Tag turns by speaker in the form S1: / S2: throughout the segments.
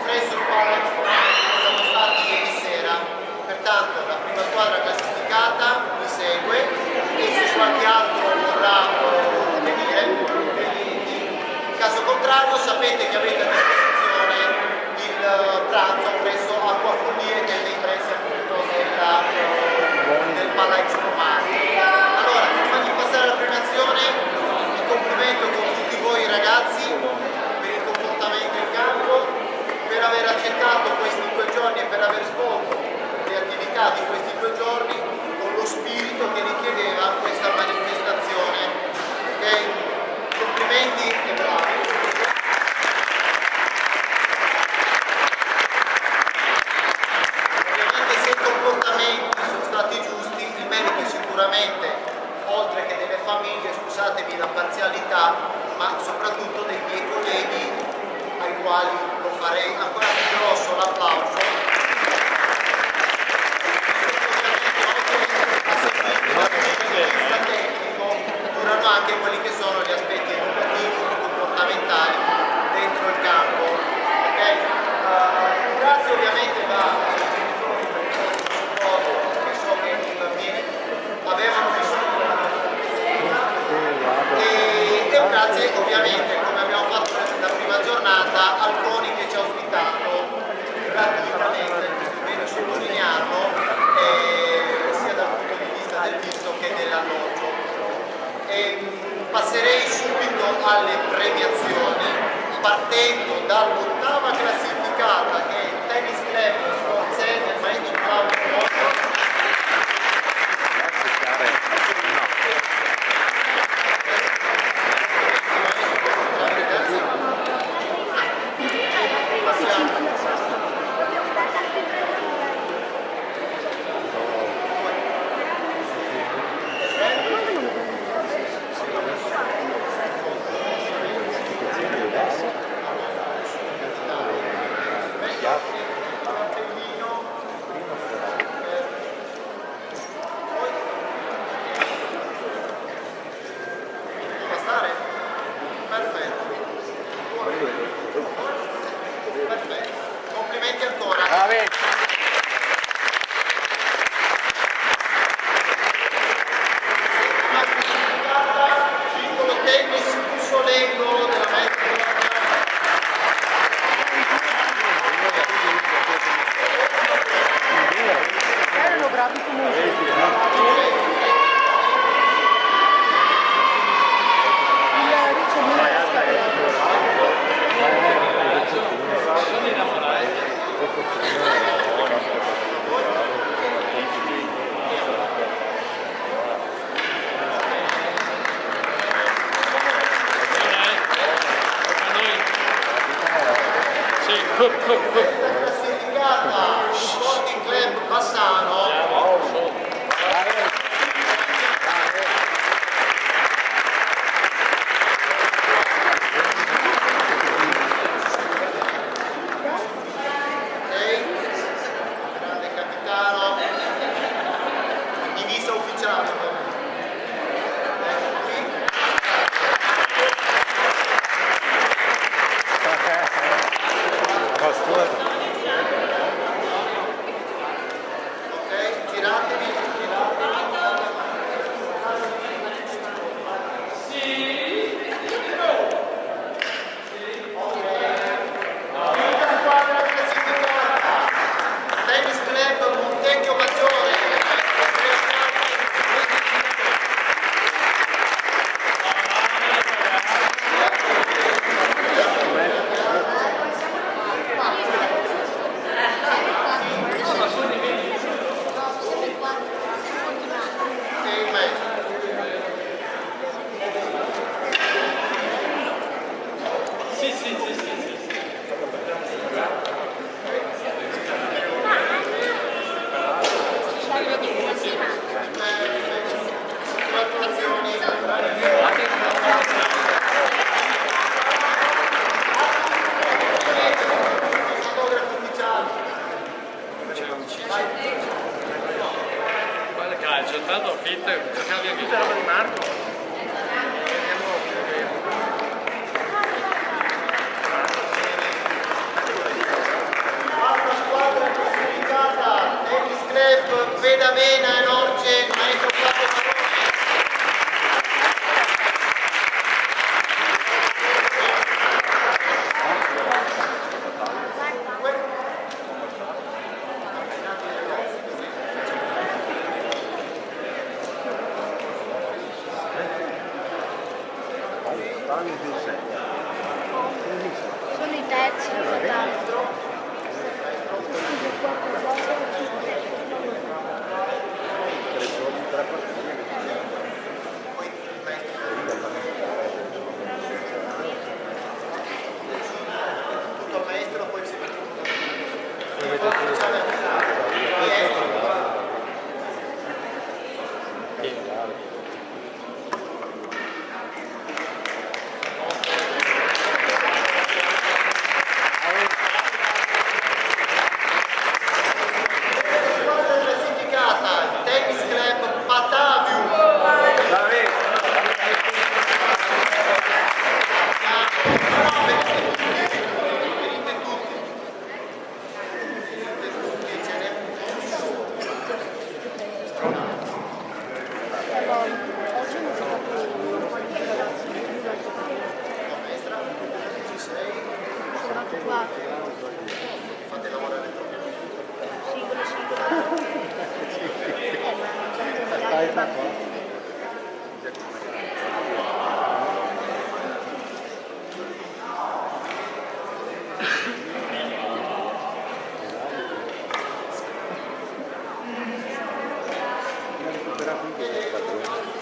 S1: presso il quale siamo stati ieri sera. Pertanto la prima squadra classificata mi segue e se qualche altro vorrà venire, in caso contrario sapete che avete a disposizione il pranzo presso Acqua Follie, che è nei pressi appunto del Pala Expo Mare. Allora, prima di passare alla premiazione, mi complimento con tutti voi ragazzi per il comportamento in campo, per aver accettato questi 2 giorni e per aver svolto le attività di questi 2 giorni con lo spirito che richiedeva questa manifestazione. Ok? Complimenti e bravi. Ovviamente se i comportamenti sono stati giusti, il merito è sicuramente, oltre che delle famiglie, scusatemi la parzialità, ma soprattutto dei miei colleghi ai quali lo farei ancora più grosso l'applauso. Durano anche quelli che sono gli aspetti educativi e comportamentali dentro il campo. Okay? Grazie ovviamente ai genitori per il supporto, che so che i bambini avevano bisogno della e un grazie ovviamente, come abbiamo fatto la prima giornata, al CONI che ci ha ospitato gratuitamente, questo è bene sottolinearlo, sia dal punto di vista del visto che dell'alloggio. Passerei subito alle premiazioni partendo dall'8ª classificata che è il Tennis Club Sforzè del maestro Claudio Rocco. Complimenti ancora. Piccolo tennis Mussolengo della maestra.
S2: Erano bravi comunque.
S1: Questa classificata Sporting Club Bassano. Grande capitano, divisa ufficiale. Ok, giratevi. Squadra classificata Tennis Club Montecchio Maggiore.
S3: Calcio, tanto finta, cercava di roba di Marco.
S1: Club Pedavena e Norge, maestro Fabio Maroni.
S2: Sono i terzi,
S1: Poi il maestro tutto al maestro, poi si classificata Tennis Club Batavium. Venite tutti, ce n'è un solo.
S2: oggi non c'è
S1: Maestra, ci sei?
S2: stato qua.
S1: Fate lavorare troppo.
S2: Singolo. Ma non c'è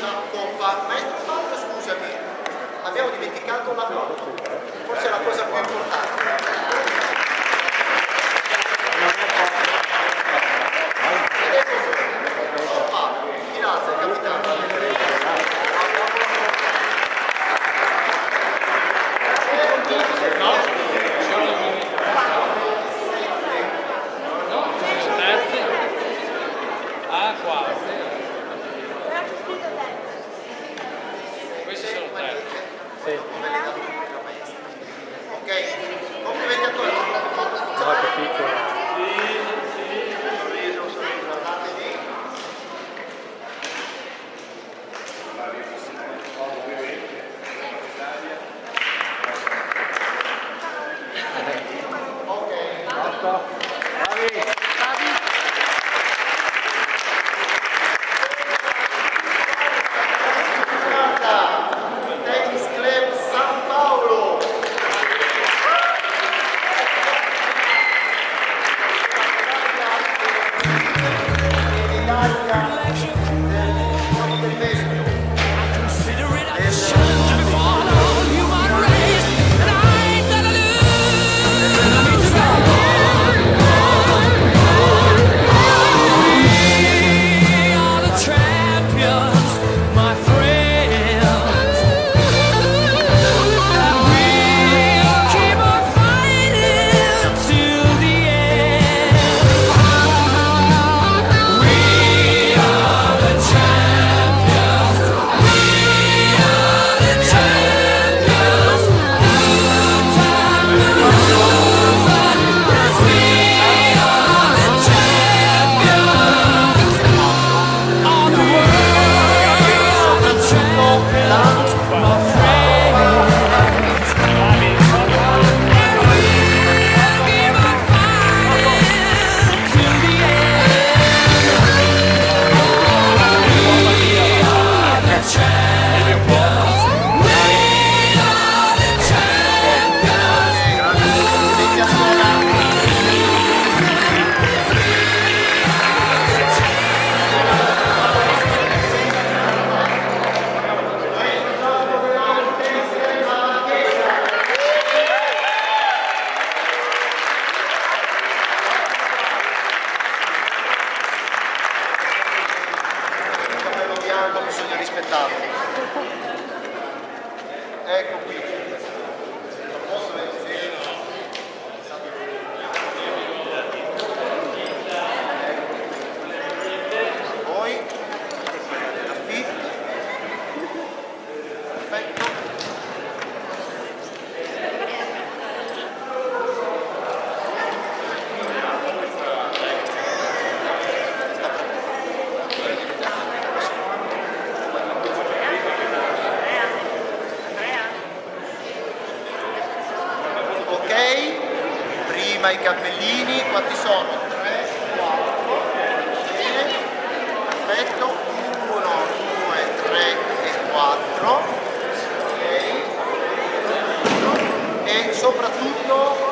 S1: La coppa. Maestro Fabio, scusami, abbiamo dimenticato la coppa. Forse è la cosa più importante. Fabio, grazie, capitano.
S3: Terzi. Ah, quasi. Questi sono terzi.
S1: Ok, complimenti a tutti. Guardate lì. Tennis Club San Paolo.
S4: Human race, and I ain't gonna lose.
S1: prima i cappellini, quanti sono? 3, 4, bene, perfetto, 1, 2, 3 e 4, ok, e soprattutto